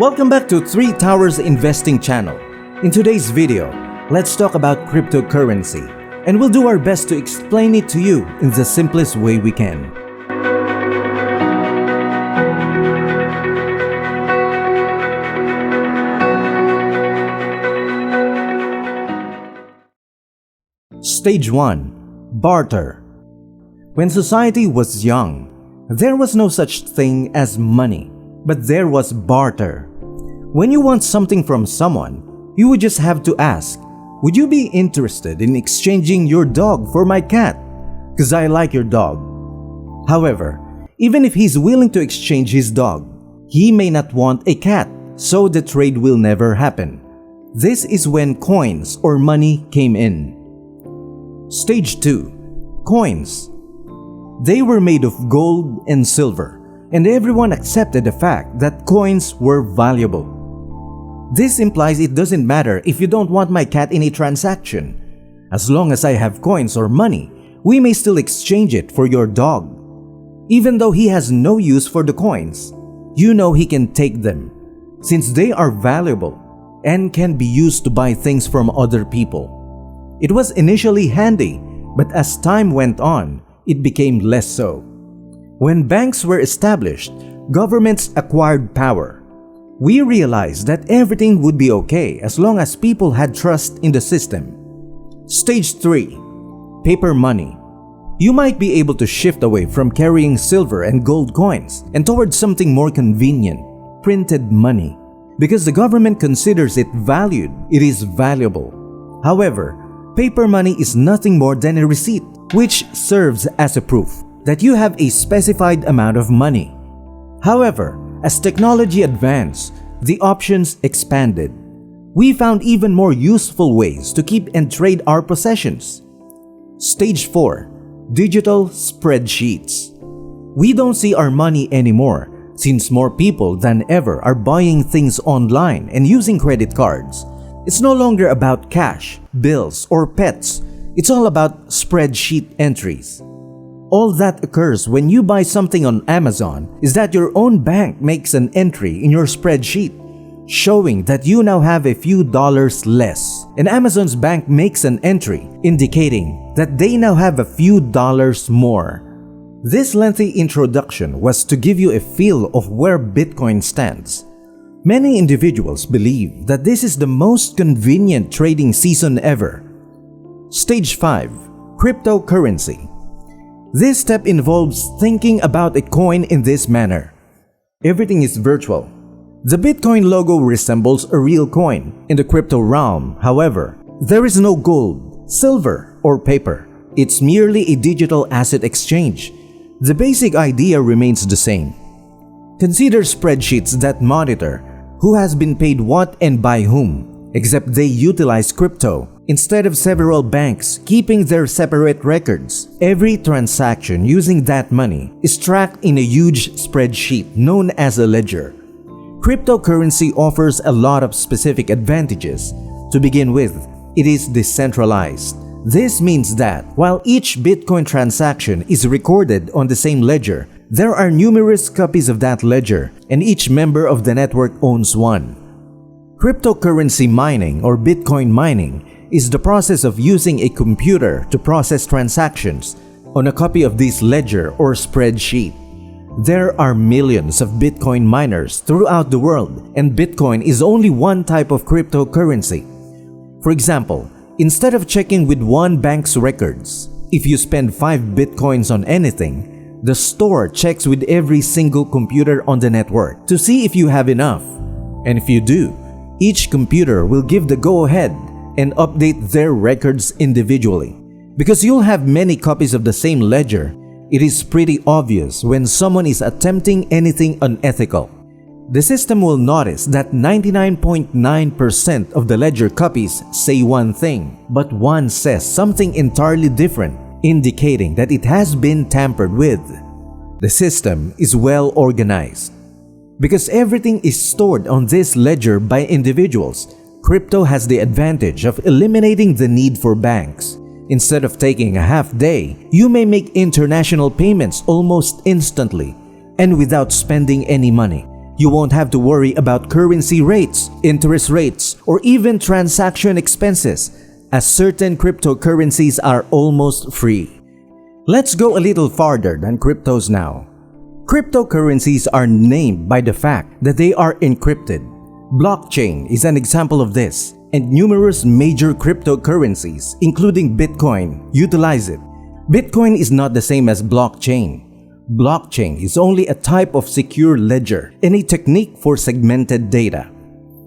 Welcome back to Three Towers Investing Channel. In today's video, let's talk about cryptocurrency, and we'll do our best to explain it to you in the simplest way we can. Stage 1. Barter. When society was young, there was no such thing as money, but there was barter. When you want something from someone, you would just have to ask, "Would you be interested in exchanging your dog for my cat? Because I like your dog." However, even if he's willing to exchange his dog, he may not want a cat, so the trade will never happen. This is when coins or money came in. Stage 2. Coins. They were made of gold and silver, and everyone accepted the fact that coins were valuable. This implies it doesn't matter if you don't want my cat in a transaction. As long as I have coins or money, we may still exchange it for your dog. Even though he has no use for the coins, you know he can take them, since they are valuable and can be used to buy things from other people. It was initially handy, but as time went on, it became less so. When banks were established, governments acquired power. We realized that everything would be okay as long as people had trust in the system. Stage 3. Paper money. You might be able to shift away from carrying silver and gold coins and towards something more convenient, printed money. Because the government considers it valued, it is valuable. However, paper money is nothing more than a receipt, which serves as a proof that you have a specified amount of money. However, as technology advanced, the options expanded. We found even more useful ways to keep and trade our possessions. Stage 4. Digital spreadsheets. We don't see our money anymore, since more people than ever are buying things online and using credit cards. It's no longer about cash, bills, or pets. It's all about spreadsheet entries. All that occurs when you buy something on Amazon is that your own bank makes an entry in your spreadsheet, showing that you now have a few dollars less. And Amazon's bank makes an entry indicating that they now have a few dollars more. This lengthy introduction was to give you a feel of where Bitcoin stands. Many individuals believe that this is the most convenient trading season ever. Stage 5. Cryptocurrency. This step involves thinking about a coin in this manner. Everything is virtual. The Bitcoin logo resembles a real coin. In the crypto realm, however, there is no gold, silver, or paper. It's merely a digital asset exchange. The basic idea remains the same. Consider spreadsheets that monitor who has been paid what and by whom, except they utilize crypto. Instead of several banks keeping their separate records, every transaction using that money is tracked in a huge spreadsheet known as a ledger. Cryptocurrency offers a lot of specific advantages. To begin with, it is decentralized. This means that while each Bitcoin transaction is recorded on the same ledger, there are numerous copies of that ledger, and each member of the network owns one. Cryptocurrency mining, or Bitcoin mining, is the process of using a computer to process transactions on a copy of this ledger or spreadsheet. There are millions of Bitcoin miners throughout the world, and Bitcoin is only one type of cryptocurrency. For example, instead of checking with one bank's records, if you spend 5 Bitcoins on anything, the store checks with every single computer on the network to see if you have enough. And if you do, each computer will give the go-ahead and update their records individually. Because you'll have many copies of the same ledger, it is pretty obvious when someone is attempting anything unethical. The system will notice that 99.9% of the ledger copies say one thing, but one says something entirely different, indicating that it has been tampered with. The system is well organized. Because everything is stored on this ledger by individuals, crypto has the advantage of eliminating the need for banks. Instead of taking a half day, you may make international payments almost instantly and without spending any money. You won't have to worry about currency rates, interest rates, or even transaction expenses, as certain cryptocurrencies are almost free. Let's go a little farther than cryptos now. Cryptocurrencies are named by the fact that they are encrypted. Blockchain is an example of this, and numerous major cryptocurrencies, including Bitcoin, utilize it. Bitcoin is not the same as blockchain. Blockchain is only a type of secure ledger and a technique for segmented data.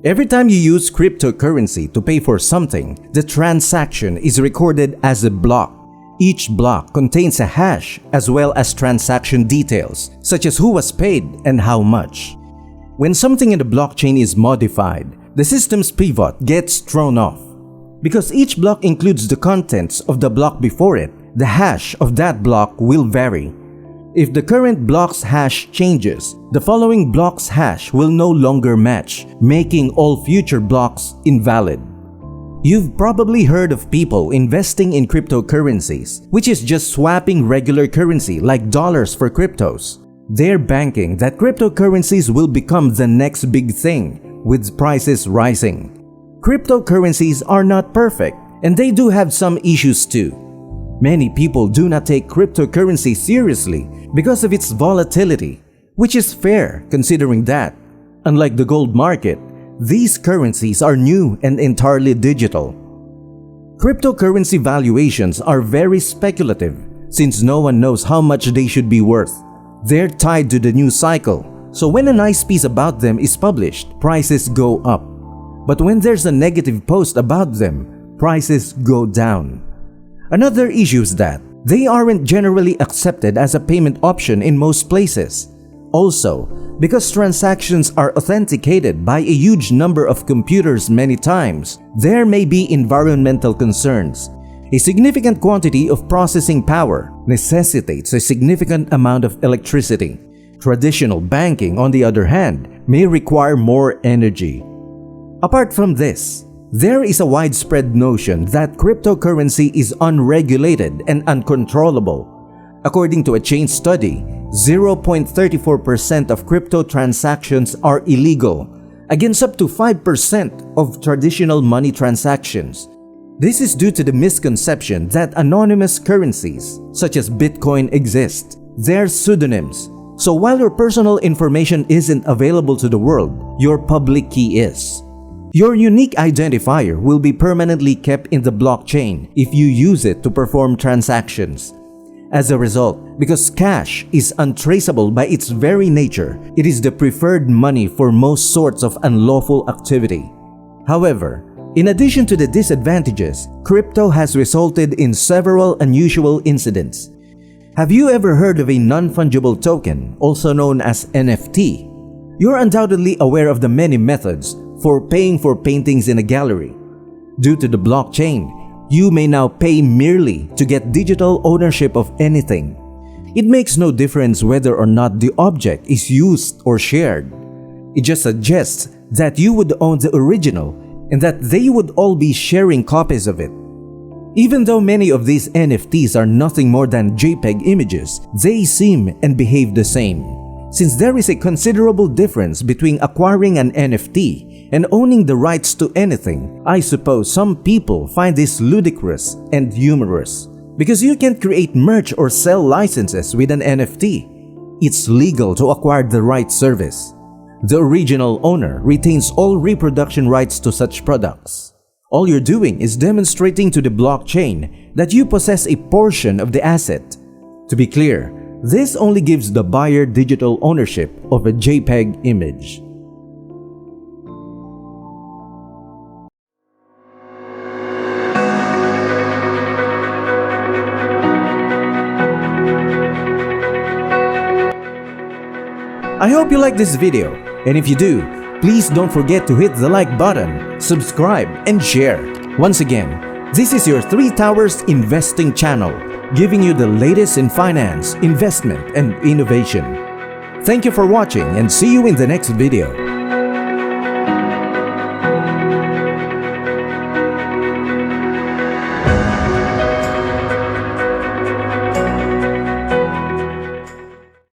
Every time you use cryptocurrency to pay for something, the transaction is recorded as a block. Each block contains a hash as well as transaction details, such as who was paid and how much. When something in the blockchain is modified, the system's pivot gets thrown off. Because each block includes the contents of the block before it, the hash of that block will vary. If the current block's hash changes, the following block's hash will no longer match, making all future blocks invalid. You've probably heard of people investing in cryptocurrencies, which is just swapping regular currency like dollars for cryptos. They're banking that cryptocurrencies will become the next big thing, with prices rising. Cryptocurrencies are not perfect, and they do have some issues too. Many people do not take cryptocurrency seriously because of its volatility, which is fair considering that, unlike the gold market, these currencies are new and entirely digital. Cryptocurrency valuations are very speculative since no one knows how much they should be worth. They're tied to the news cycle, so when a nice piece about them is published, prices go up. But when there's a negative post about them, prices go down. Another issue is that they aren't generally accepted as a payment option in most places. Also, because transactions are authenticated by a huge number of computers many times, there may be environmental concerns. A significant quantity of processing power necessitates a significant amount of electricity. Traditional banking, on the other hand, may require more energy. Apart from this, there is a widespread notion that cryptocurrency is unregulated and uncontrollable. According to a chain study, 0.34% of crypto transactions are illegal, against up to 5% of traditional money transactions. This is due to the misconception that anonymous currencies, such as Bitcoin, exist. They're pseudonyms. So while your personal information isn't available to the world, your public key is. Your unique identifier will be permanently kept in the blockchain if you use it to perform transactions. As a result, because cash is untraceable by its very nature, it is the preferred money for most sorts of unlawful activity. However, in addition to the disadvantages, crypto has resulted in several unusual incidents. Have you ever heard of a non-fungible token, also known as NFT? You're undoubtedly aware of the many methods for paying for paintings in a gallery. Due to the blockchain, you may now pay merely to get digital ownership of anything. It makes no difference whether or not the object is used or shared. It just suggests that you would own the original and that they would all be sharing copies of it. Even though many of these NFTs are nothing more than JPEG images, they seem and behave the same. Since there is a considerable difference between acquiring an NFT and owning the rights to anything, I suppose some people find this ludicrous and humorous. Because you can't create merch or sell licenses with an NFT. It's legal to acquire the right service. The original owner retains all reproduction rights to such products. All you're doing is demonstrating to the blockchain that you possess a portion of the asset. To be clear, this only gives the buyer digital ownership of a JPEG image. I hope you like this video, and if you do, please don't forget to hit the like button, subscribe, and share. Once again, this is your 3 Towers Investing channel, giving you the latest in finance, investment, and innovation. Thank you for watching and see you in the next video.